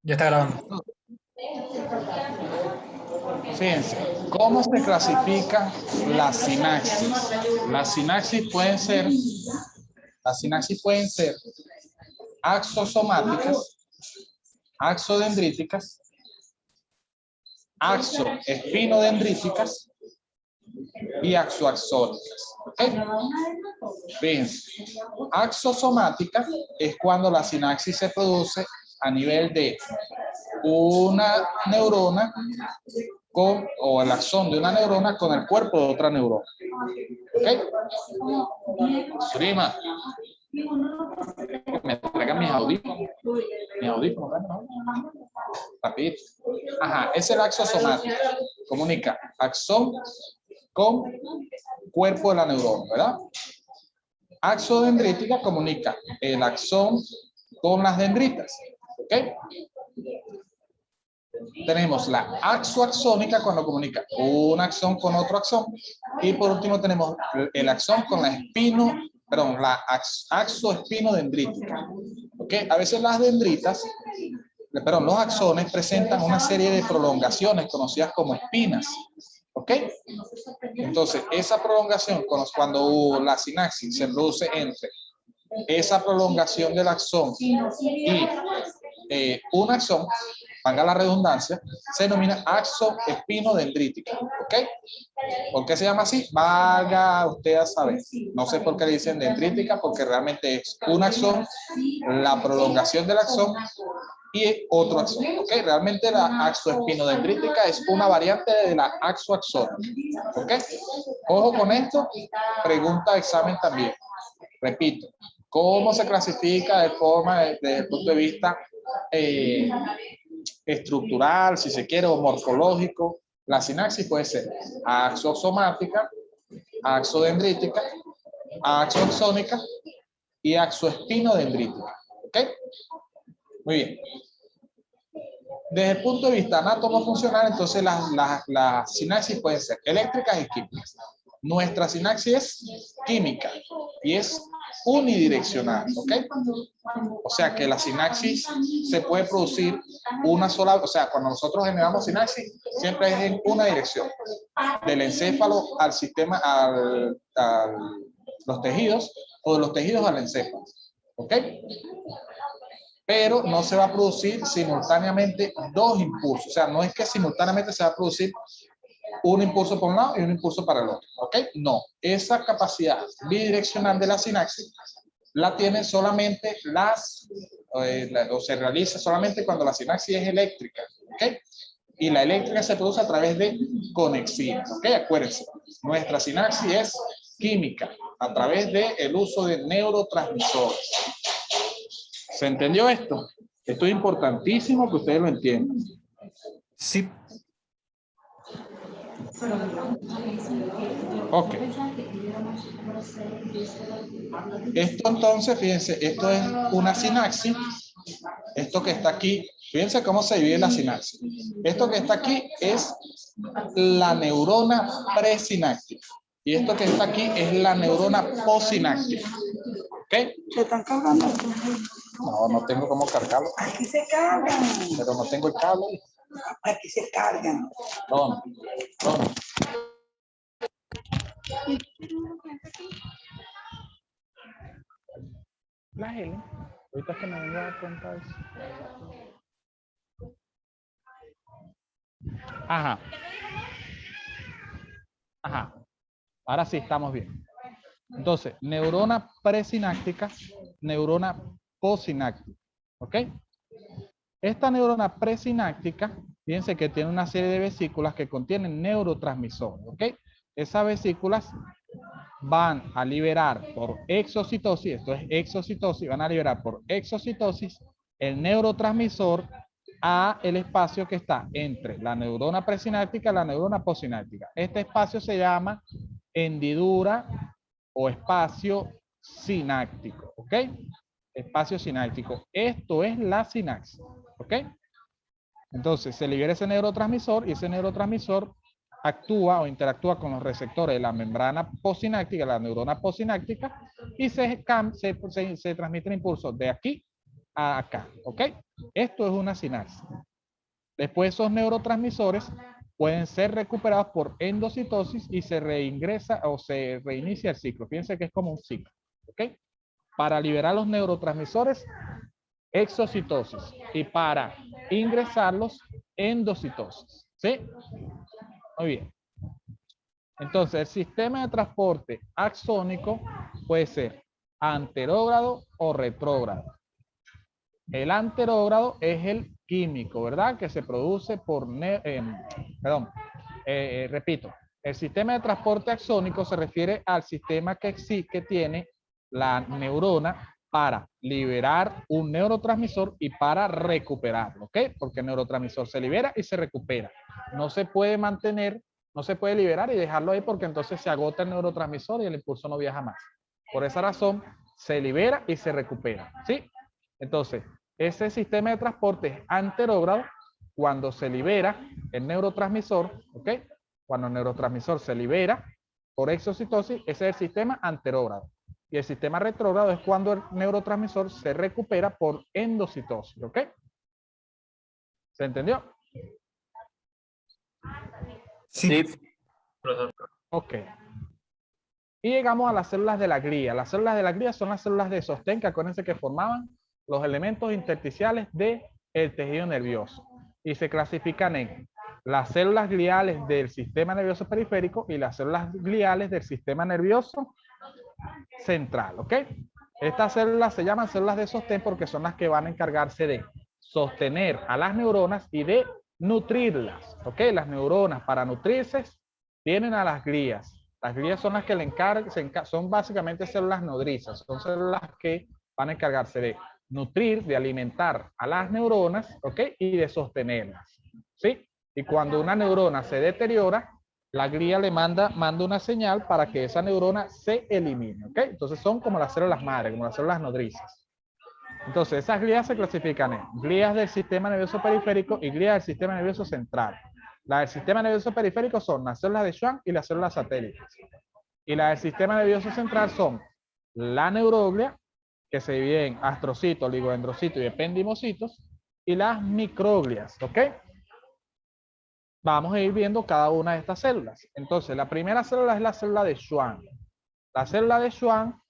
Ya está grabando. Fíjense, ¿cómo se clasifica la sinapsis? Las sinapsis pueden ser axosomáticas, axodendríticas, axoespinodendríticas y axoaxónicas. ¿Okay? Fíjense, axosomática es cuando la sinapsis se produce a nivel de una neurona o el axón de una neurona con el cuerpo de otra neurona. ¿Ok? Surima, me traigan mis audífonos. Rapidito. Ajá, es el axosomático. Comunica axón con cuerpo de la neurona, ¿verdad? Axodendrítica comunica el axón con las dendritas. ¿Ok? Tenemos la axoaxónica cuando comunica un axón con otro axón. Y por último tenemos el axón con la axoespinodendrítica. ¿Ok? A veces las dendritas, los axones presentan una serie de prolongaciones conocidas como espinas. ¿Ok? Entonces, esa prolongación, cuando la sinapsis se produce entre esa prolongación del axón y un axón, valga la redundancia, se denomina axoespinodendrítica. ¿Ok? ¿Por qué se llama así? Valga usted a saber. No sé por qué le dicen dendrítica, porque realmente es un axón, la prolongación del axón y otro axón. ¿Ok? Realmente la axoespinodendrítica es una variante de la axoaxónica. ¿Ok? Ojo con esto, pregunta de examen también. Repito, ¿cómo se clasifica desde el punto de vista estructural, si se quiere, o morfológico? La sinapsis puede ser axosomática, axodendrítica, axoaxónica y axoespinodendrítica. ¿Ok? Muy bien. Desde el punto de vista anatomo-funcional, entonces las sinapsis pueden ser eléctricas y químicas. Nuestra sinapsis es química y es unidireccional, ¿ok? O sea que la sinapsis se puede producir una sola, o sea, cuando nosotros generamos sinapsis, siempre es en una dirección, del encéfalo al sistema, los tejidos, o de los tejidos al encéfalo, ¿ok? Pero no se va a producir simultáneamente dos impulsos, o sea, no es que simultáneamente se va a producir un impulso por un lado y un impulso para el otro, ¿ok? No, esa capacidad bidireccional de la sinapsis la tienen solamente o se realiza solamente cuando la sinapsis es eléctrica, ¿ok? Y la eléctrica se produce a través de conexiones, ¿ok? Acuérdense, nuestra sinapsis es química a través del uso de neurotransmisores. ¿Se entendió esto? Esto es importantísimo que ustedes lo entiendan. Sí. Ok. Esto entonces, fíjense, esto es una sinapsis. Esto que está aquí, fíjense cómo se divide la sinapsis. Esto que está aquí es la neurona presináptica. Y esto que está aquí es la neurona posináptica. ¿Ok? ¿Se están cargando? No, no tengo cómo cargarlo. Aquí se cargan. Pero no tengo el cable. Aquí se cargan. ¿Dónde? La L. Ahorita es que me vengo a dar cuenta de eso. Ajá. Ajá. Ahora sí estamos bien. Entonces, neurona presináptica, neurona posináptica. ¿Ok? Esta neurona presináptica, fíjense que tiene una serie de vesículas que contienen neurotransmisores. ¿Ok? Esas vesículas van a liberar por exocitosis, esto es exocitosis, van a liberar por exocitosis el neurotransmisor a el espacio que está entre la neurona presináptica y la neurona posináptica. Este espacio se llama hendidura o espacio sináptico, ¿ok? Espacio sináptico. Esto es la sinapsis, ¿ok? Entonces se libera ese neurotransmisor y ese neurotransmisor actúa o interactúa con los receptores de la membrana posináptica, la neurona posináptica, y se transmiten impulsos de aquí a acá, ¿ok? Esto es una sinapsis. Después esos neurotransmisores pueden ser recuperados por endocitosis y se reingresa o se reinicia el ciclo. Fíjense que es como un ciclo, ¿ok? Para liberar los neurotransmisores, exocitosis, y para ingresarlos, endocitosis, ¿sí? Muy bien. Entonces, el sistema de transporte axónico puede ser anterógrado o retrógrado. El anterógrado es el químico, ¿verdad? Que se produce por, repito, el sistema de transporte axónico se refiere al sistema que tiene la neurona para liberar un neurotransmisor y para recuperarlo, ¿ok? Porque el neurotransmisor se libera y se recupera. No se puede mantener, no se puede liberar y dejarlo ahí porque entonces se agota el neurotransmisor y el impulso no viaja más. Por esa razón, se libera y se recupera, ¿sí? Entonces, ese sistema de transporte es anterógrado cuando se libera el neurotransmisor, ¿ok? Cuando el neurotransmisor se libera por exocitosis, ese es el sistema anterógrado. Y el sistema retrógrado es cuando el neurotransmisor se recupera por endocitosis, ¿ok? ¿Se entendió? Sí. Ok. Y llegamos a las células de la glía. Las células de la glía son las células de sostén que acuérdense que formaban los elementos intersticiales del tejido nervioso. Y se clasifican en las células gliales del sistema nervioso periférico y las células gliales del sistema nervioso central, ¿ok? Estas células se llaman células de sostén porque son las que van a encargarse de sostener a las neuronas y de nutrirlas, ¿ok? Las neuronas para nutrirse tienen a las glías. Las glías son las que le encargan, son básicamente células nodrizas, son células que van a encargarse de nutrir, de alimentar a las neuronas, ¿ok? Y de sostenerlas, ¿sí? Y cuando una neurona se deteriora, la glía le manda una señal para que esa neurona se elimine, ¿ok? Entonces son como las células madre, como las células nodrizas. Entonces esas glías se clasifican en glías del sistema nervioso periférico y glías del sistema nervioso central. Las del sistema nervioso periférico son las células de Schwann y las células satélites. Y las del sistema nervioso central son la neuroglia, que se divide en astrocitos, oligodendrocitos y ependimocitos, y las microglias, ¿ok? Vamos a ir viendo cada una de estas células. Entonces, la primera célula es la célula de Schwann. La célula de Schwann,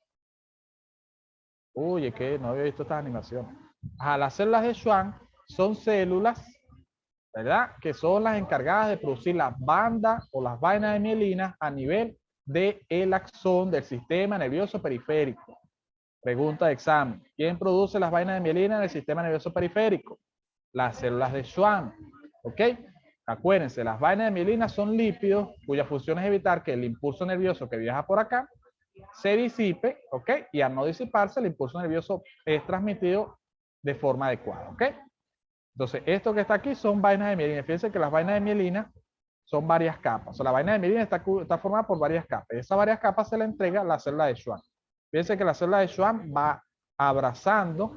uy, es que no había visto estas animaciones. Ajá, las células de Schwann son células, ¿verdad? Que son las encargadas de producir las bandas o las vainas de mielina a nivel del axón del sistema nervioso periférico. Pregunta de examen. ¿Quién produce las vainas de mielina en el sistema nervioso periférico? Las células de Schwann. ¿Ok? Acuérdense, las vainas de mielina son lípidos cuya función es evitar que el impulso nervioso que viaja por acá se disipe, ¿ok? Y al no disiparse, el impulso nervioso es transmitido de forma adecuada, ¿ok? Entonces, esto que está aquí son vainas de mielina. Fíjense que las vainas de mielina son varias capas. O sea, la vaina de mielina está formada por varias capas. Y esas varias capas se le entrega a la célula de Schwann. Fíjense que la célula de Schwann va abrazando,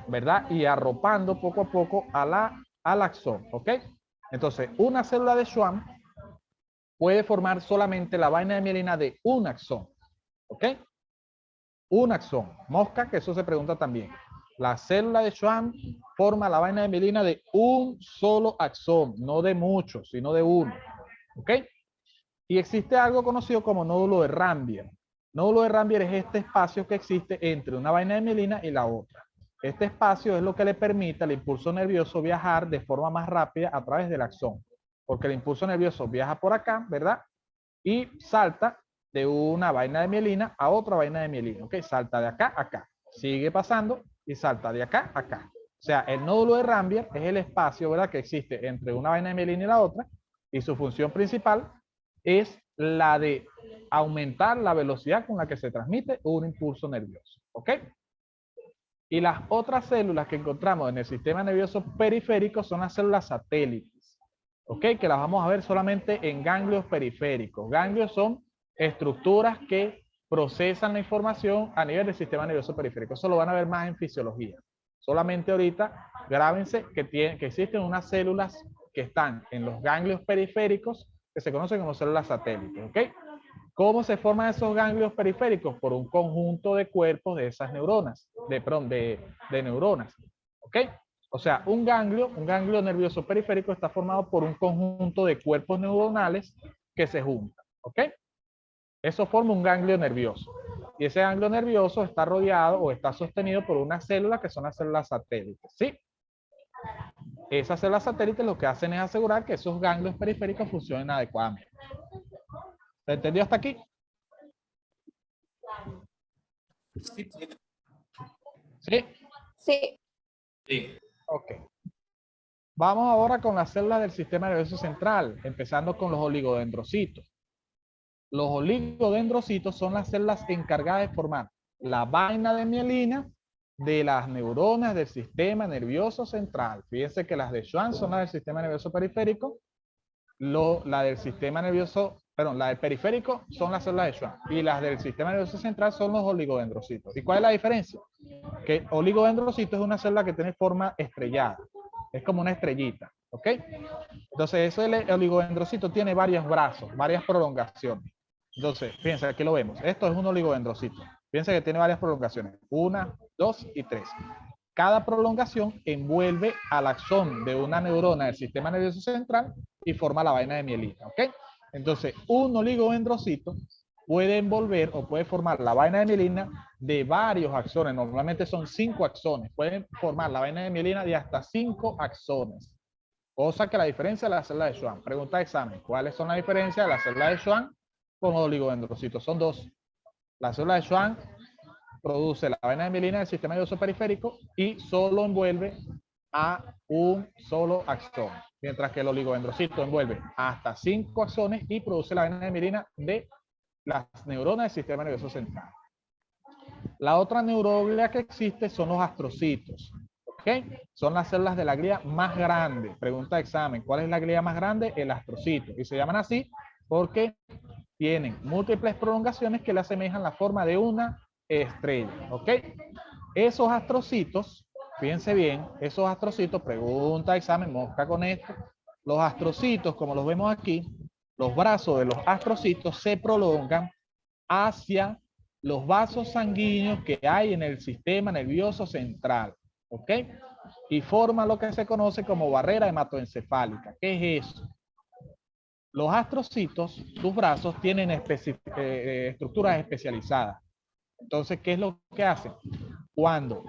¿verdad? Y arropando poco a poco al axón, ¿ok? Entonces, una célula de Schwann puede formar solamente la vaina de mielina de un axón, ¿ok? Un axón. Mosca, que eso se pregunta también. La célula de Schwann forma la vaina de mielina de un solo axón, no de muchos, sino de uno, ¿ok? Y existe algo conocido como nódulo de Rambier. Nódulo de Rambier es este espacio que existe entre una vaina de mielina y la otra. Este espacio es lo que le permite al impulso nervioso viajar de forma más rápida a través del axón. Porque el impulso nervioso viaja por acá, ¿verdad? Y salta de una vaina de mielina a otra vaina de mielina. ¿Ok? Salta de acá a acá. Sigue pasando y salta de acá a acá. O sea, el nódulo de Rambier es el espacio, ¿verdad?, que existe entre una vaina de mielina y la otra. Y su función principal es la de aumentar la velocidad con la que se transmite un impulso nervioso. ¿Ok? Y las otras células que encontramos en el sistema nervioso periférico son las células satélites. ¿Ok? Que las vamos a ver solamente en ganglios periféricos. Ganglios son estructuras que procesan la información a nivel del sistema nervioso periférico. Eso lo van a ver más en fisiología. Solamente ahorita grábense que existen unas células que están en los ganglios periféricos que se conocen como células satélites. ¿Ok? ¿Cómo se forman esos ganglios periféricos? Por un conjunto de cuerpos de esas neuronas, de neuronas. ¿Ok? O sea, un ganglio nervioso periférico está formado por un conjunto de cuerpos neuronales que se juntan. ¿Ok? Eso forma un ganglio nervioso. Y ese ganglio nervioso está rodeado o está sostenido por unas células que son las células satélites. ¿Sí? Esas células satélites lo que hacen es asegurar que esos ganglios periféricos funcionen adecuadamente. ¿Se entendió hasta aquí? Sí, sí. ¿Sí? Sí. Sí. Ok. Vamos ahora con las células del sistema nervioso central, empezando con los oligodendrocitos. Los oligodendrocitos son las células encargadas de formar la vaina de mielina de las neuronas del sistema nervioso central. Fíjense que las de Schwann son las del sistema nervioso periférico, la del sistema nervioso, perdón, la del periférico son las células de Schwann y las del sistema nervioso central son los oligodendrocitos. ¿Y cuál es la diferencia? Que oligodendrocito es una célula que tiene forma estrellada, es como una estrellita, ¿ok? Entonces, ese oligodendrocito tiene varios brazos, varias prolongaciones. Entonces, fíjense, aquí lo vemos. Esto es un oligodendrocito. Fíjense que tiene varias prolongaciones. 1, 2 y 3. Cada prolongación envuelve al axón de una neurona del sistema nervioso central y forma la vaina de mielina, ¿ok? Entonces, un oligodendrocito puede envolver o puede formar la vaina de mielina de varios axones. Normalmente son 5 axones. Pueden formar la vaina de mielina de hasta 5 axones. Cosa que la diferencia de la célula de Schwann. Pregunta de examen. ¿Cuáles son las diferencias de la célula de Schwann con los oligodendrocitos? Son dos. La célula de Schwann produce la vaina de mielina del sistema nervioso periférico y solo envuelve a un solo axón. Mientras que el oligodendrocito envuelve hasta 5 axones y produce la vaina de mielina de las neuronas del sistema nervioso central. La otra neuroglia que existe son los astrocitos. ¿Ok? Son las células de la glía más grande. Pregunta de examen. ¿Cuál es la glía más grande? El astrocito. Y se llaman así porque tienen múltiples prolongaciones que le asemejan la forma de una estrella. ¿Ok? Esos astrocitos, fíjense bien, esos astrocitos, pregunta de examen, mosca con esto. Los astrocitos, como los vemos aquí, los brazos de los astrocitos se prolongan hacia los vasos sanguíneos que hay en el sistema nervioso central, ¿ok? Y forma lo que se conoce como barrera hematoencefálica. ¿Qué es eso? Los astrocitos, sus brazos, tienen estructuras especializadas. Entonces, ¿qué es lo que hacen? Cuando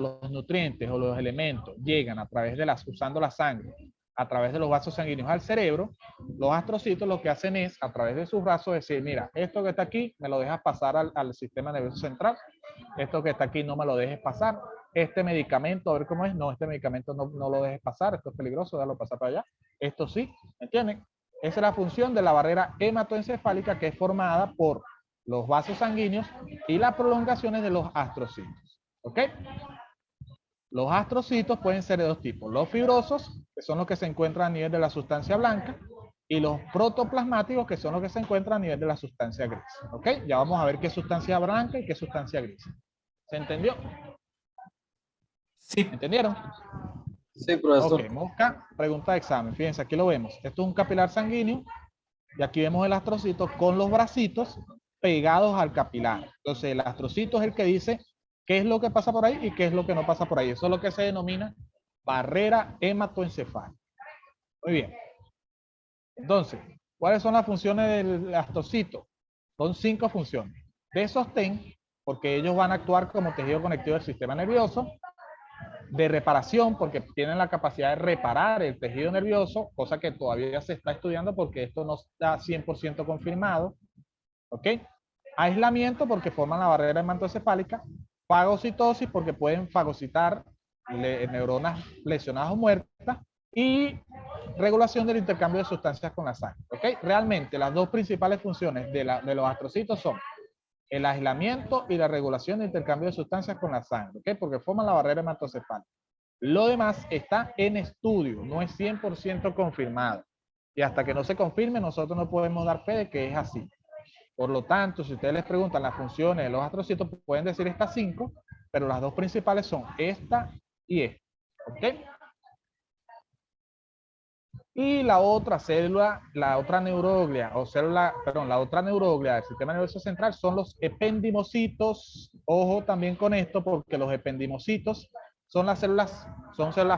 los nutrientes o los elementos llegan a través de usando la sangre, a través de los vasos sanguíneos al cerebro, los astrocitos lo que hacen es, a través de sus brazos, decir, mira, esto que está aquí me lo dejas pasar al sistema nervioso central, esto que está aquí no me lo dejes pasar, este medicamento, a ver cómo es, no, este medicamento no lo dejes pasar, esto es peligroso, déjalo pasar para allá, esto sí, ¿entienden? Esa es la función de la barrera hematoencefálica que es formada por los vasos sanguíneos y las prolongaciones de los astrocitos, ¿ok? Los astrocitos pueden ser de dos tipos, los fibrosos, que son los que se encuentran a nivel de la sustancia blanca, y los protoplasmáticos, que son los que se encuentran a nivel de la sustancia gris. ¿Ok? Ya vamos a ver qué sustancia blanca y qué sustancia gris. ¿Se entendió? Sí. ¿Entendieron? Sí, profesor. Ok, mosca, pregunta de examen. Fíjense, aquí lo vemos. Esto es un capilar sanguíneo, y aquí vemos el astrocito con los bracitos pegados al capilar. Entonces, el astrocito es el que dice qué es lo que pasa por ahí y qué es lo que no pasa por ahí. Eso es lo que se denomina barrera hematoencefálica. Muy bien. Entonces, ¿cuáles son las funciones del astrocito? Son 5 funciones. De sostén, porque ellos van a actuar como tejido conectivo del sistema nervioso. De reparación, porque tienen la capacidad de reparar el tejido nervioso, cosa que todavía se está estudiando porque esto no está 100% confirmado. ¿Ok? Aislamiento, porque forman la barrera hematoencefálica. Fagocitosis, porque pueden fagocitar neuronas lesionadas o muertas. Y regulación del intercambio de sustancias con la sangre. ¿Ok? Realmente las dos principales funciones de los astrocitos son el aislamiento y la regulación de intercambio de sustancias con la sangre. ¿Ok? Porque forman la barrera hematoencefálica. Lo demás está en estudio, no es 100% confirmado. Y hasta que no se confirme, nosotros no podemos dar fe de que es así. Por lo tanto, si ustedes les preguntan las funciones de los astrocitos, pueden decir estas 5, pero las dos principales son esta y esta. ¿Ok? Y la otra célula, la otra neuroglia, o célula, perdón, la otra neuroglia del sistema nervioso central son los ependimocitos. Ojo también con esto, porque los ependimocitos son células,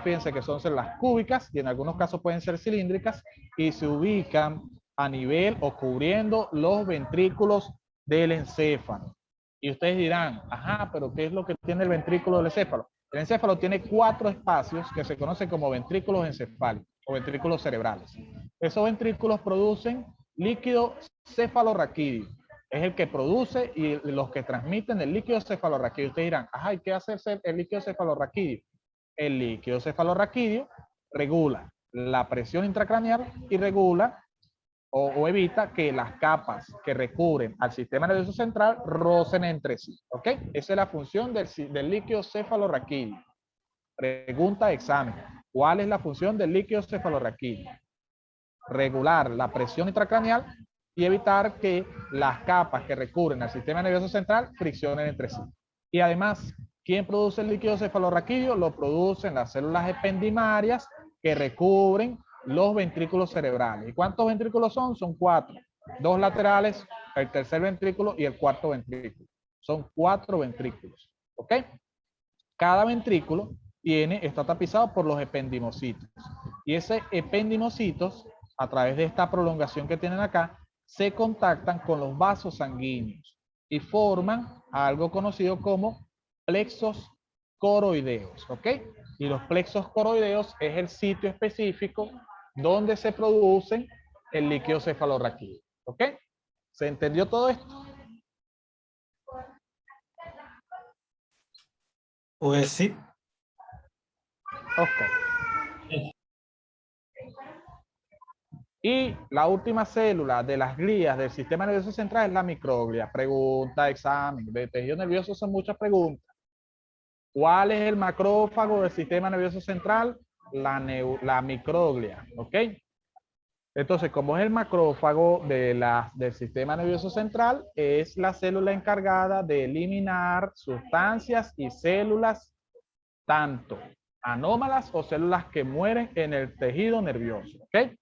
fíjense que son células cúbicas y en algunos casos pueden ser cilíndricas y se ubican a nivel o cubriendo los ventrículos del encéfalo. Y ustedes dirán, ajá, pero ¿qué es lo que tiene el ventrículo del encéfalo? El encéfalo tiene 4 espacios que se conocen como ventrículos encefálicos o ventrículos cerebrales. Esos ventrículos producen líquido cefalorraquídeo. Es el que produce y los que transmiten el líquido cefalorraquídeo. Ustedes dirán, ajá, ¿y qué hace el líquido cefalorraquídeo? El líquido cefalorraquídeo regula la presión intracraneal y regula o evita que las capas que recubren al sistema nervioso central rocen entre sí. ¿Ok? Esa es la función del líquido cefalorraquídeo. Pregunta de examen. ¿Cuál es la función del líquido cefalorraquídeo? Regular la presión intracraneal y evitar que las capas que recubren al sistema nervioso central friccionen entre sí. Y además, ¿quién produce el líquido cefalorraquídeo? Lo producen las células ependimarias que recubren los ventrículos cerebrales. ¿Y cuántos ventrículos son? Son 4. 2 laterales, el tercer ventrículo y el cuarto ventrículo. Son 4 ventrículos. ¿Ok? Cada ventrículo está tapizado por los ependimocitos. Y ese ependimocitos, a través de esta prolongación que tienen acá, se contactan con los vasos sanguíneos y forman algo conocido como plexos coroideos, ¿ok? Y los plexos coroideos es el sitio específico donde se producen el líquido cefalorraquídeo, ¿ok? ¿Se entendió todo esto? Pues sí. Ok. Y la última célula de las glías del sistema nervioso central es la microglia. Pregunta, examen. De tejido nervioso son muchas preguntas. ¿Cuál es el macrófago del sistema nervioso central? La microglia. ¿Ok? Entonces, como es el macrófago del sistema nervioso central, es la célula encargada de eliminar sustancias y células tanto anómalas o células que mueren en el tejido nervioso. ¿Ok?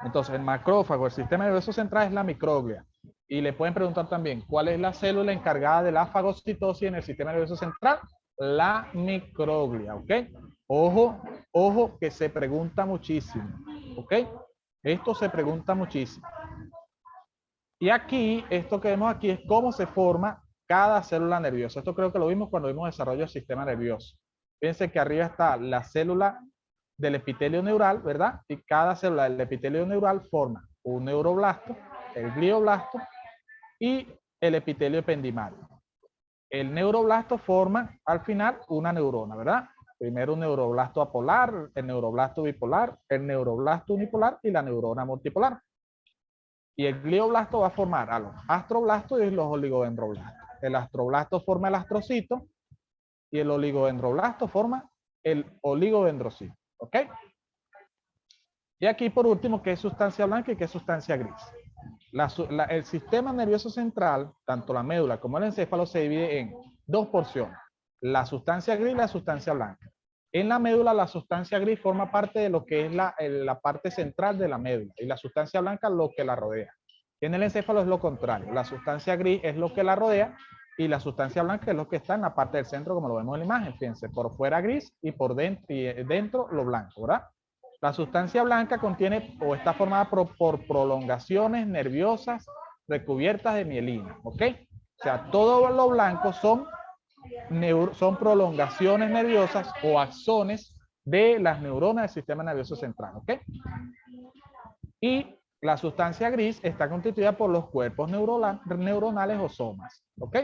Entonces, el macrófago, el sistema nervioso central es la microglia. Y le pueden preguntar también, ¿cuál es la célula encargada de la fagocitosis en el sistema nervioso central? La microglia, ¿ok? Ojo, ojo, que se pregunta muchísimo, ¿ok? Esto se pregunta muchísimo. Y aquí, esto que vemos aquí es cómo se forma cada célula nerviosa. Esto creo que lo vimos cuando vimos desarrollo del sistema nervioso. Fíjense que arriba está la célula del epitelio neural, ¿verdad? Y cada célula del epitelio neural forma un neuroblasto, el glioblasto y el epitelio ependimario. El neuroblasto forma al final una neurona, ¿verdad? Primero un neuroblasto apolar, el neuroblasto bipolar, el neuroblasto unipolar y la neurona multipolar. Y el glioblasto va a formar a los astroblastos y los oligodendroblastos. El astroblasto forma el astrocito y el oligodendroblasto forma el oligodendrocito. ¿Ok? Y aquí por último, ¿qué es sustancia blanca y qué es sustancia gris? El sistema nervioso central, tanto la médula como el encéfalo, se divide en 2 porciones. La sustancia gris y la sustancia blanca. En la médula, la sustancia gris forma parte de lo que es la parte central de la médula y la sustancia blanca lo que la rodea. En el encéfalo es lo contrario. La sustancia gris es lo que la rodea y la sustancia blanca es lo que está en la parte del centro, como lo vemos en la imagen. Fíjense, por fuera gris y por dentro lo blanco, ¿verdad? La sustancia blanca contiene o está formada por prolongaciones nerviosas recubiertas de mielina, ¿ok? O sea, todo lo blanco son prolongaciones nerviosas o axones de las neuronas del sistema nervioso central, ¿ok? Y la sustancia gris está constituida por los cuerpos neuronales o somas, ¿ok?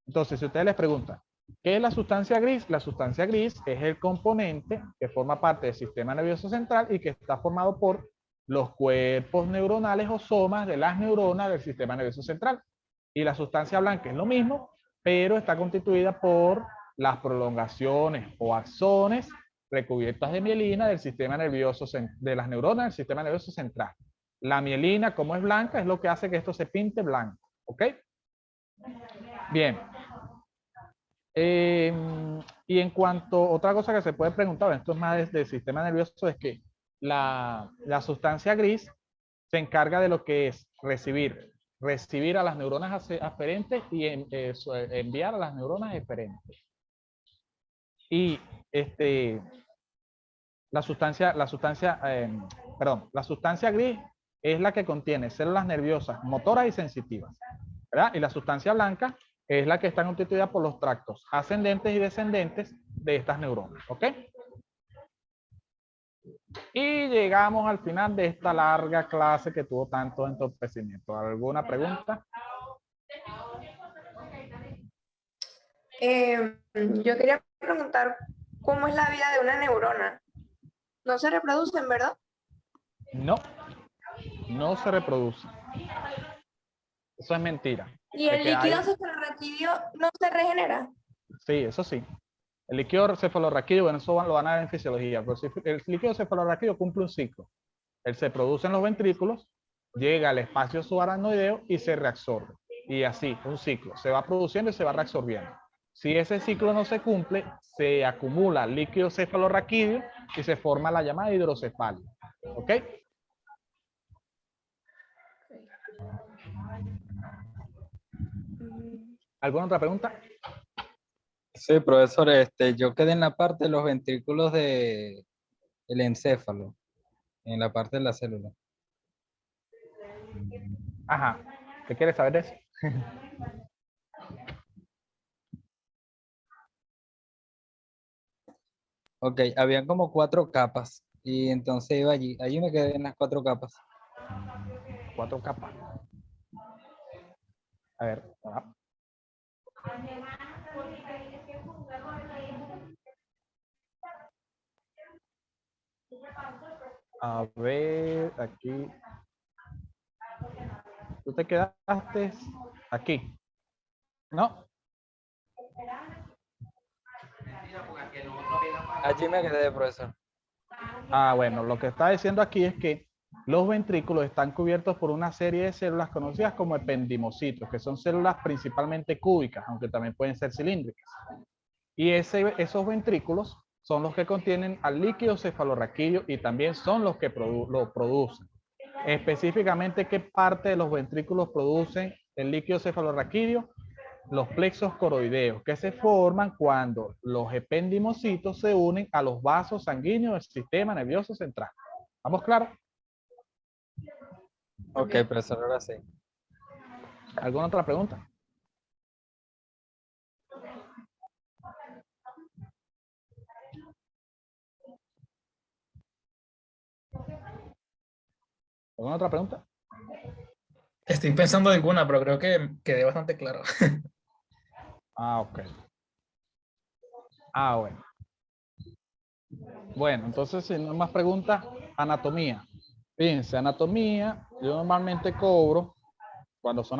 Entonces, si ustedes les preguntan, ¿qué es la sustancia gris? La sustancia gris es el componente que forma parte del sistema nervioso central y que está formado por los cuerpos neuronales o somas de las neuronas del sistema nervioso central. Y la sustancia blanca es lo mismo, pero está constituida por las prolongaciones o axones recubiertas de mielina del sistema nervioso, de las neuronas del sistema nervioso central. La mielina, como es blanca, es lo que hace que esto se pinte blanco. ¿Ok? Bien. Y en cuanto, otra cosa que se puede preguntar, esto es más desde el sistema nervioso, es que la sustancia gris se encarga de lo que es recibir a las neuronas aferentes y enviar a las neuronas eferentes. Y la sustancia gris es la que contiene células nerviosas, motoras y sensitivas, ¿verdad? Y la sustancia blanca es la que está constituida por los tractos ascendentes y descendentes de estas neuronas, ¿ok? Y llegamos al final de esta larga clase que tuvo tanto entorpecimiento. ¿Alguna pregunta? Yo quería preguntar cómo es la vida de una neurona. No se reproducen, ¿verdad? No, no se reproduce. Eso es mentira. ¿Y el De que líquido hay- cefalorraquídeo no se regenera? Sí, eso sí. El líquido cefalorraquídeo, bueno, eso lo van a ver en fisiología, pero si el líquido cefalorraquídeo cumple un ciclo. Él se produce en los ventrículos, llega al espacio subaracnoideo y se reabsorbe. Y así, un ciclo. Se va produciendo y se va reabsorbiendo. Si ese ciclo no se cumple, se acumula líquido cefalorraquídeo y se forma la llamada hidrocefalia. ¿Ok? ¿Alguna otra pregunta? Sí, profesor, yo quedé en la parte de los ventrículos de el encéfalo, en la parte de la célula. Ajá. ¿Qué quieres saber de eso? Ok, habían como 4 capas y entonces iba allí me quedé en las 4 capas. 4 capas. A ver. A ver, aquí. Tú te quedaste aquí. ¿No? Allí me quedé, profesor. Ah, bueno, lo que está diciendo aquí es que los ventrículos están cubiertos por una serie de células conocidas como ependimocitos, que son células principalmente cúbicas, aunque también pueden ser cilíndricas. Y esos ventrículos son los que contienen al líquido cefalorraquídeo y también son los que lo producen. Específicamente, ¿qué parte de los ventrículos producen el líquido cefalorraquídeo? Los plexos coroideos, que se forman cuando los ependimocitos se unen a los vasos sanguíneos del sistema nervioso central. ¿Estamos claros? Ok, profesor, ahora sí. ¿Alguna otra pregunta? ¿Alguna otra pregunta? Estoy pensando en alguna, pero creo que quedé bastante claro. Ah, ok. Ah, bueno. Bueno, entonces, si no hay más preguntas, anatomía. Fíjense, anatomía, yo normalmente cobro cuando son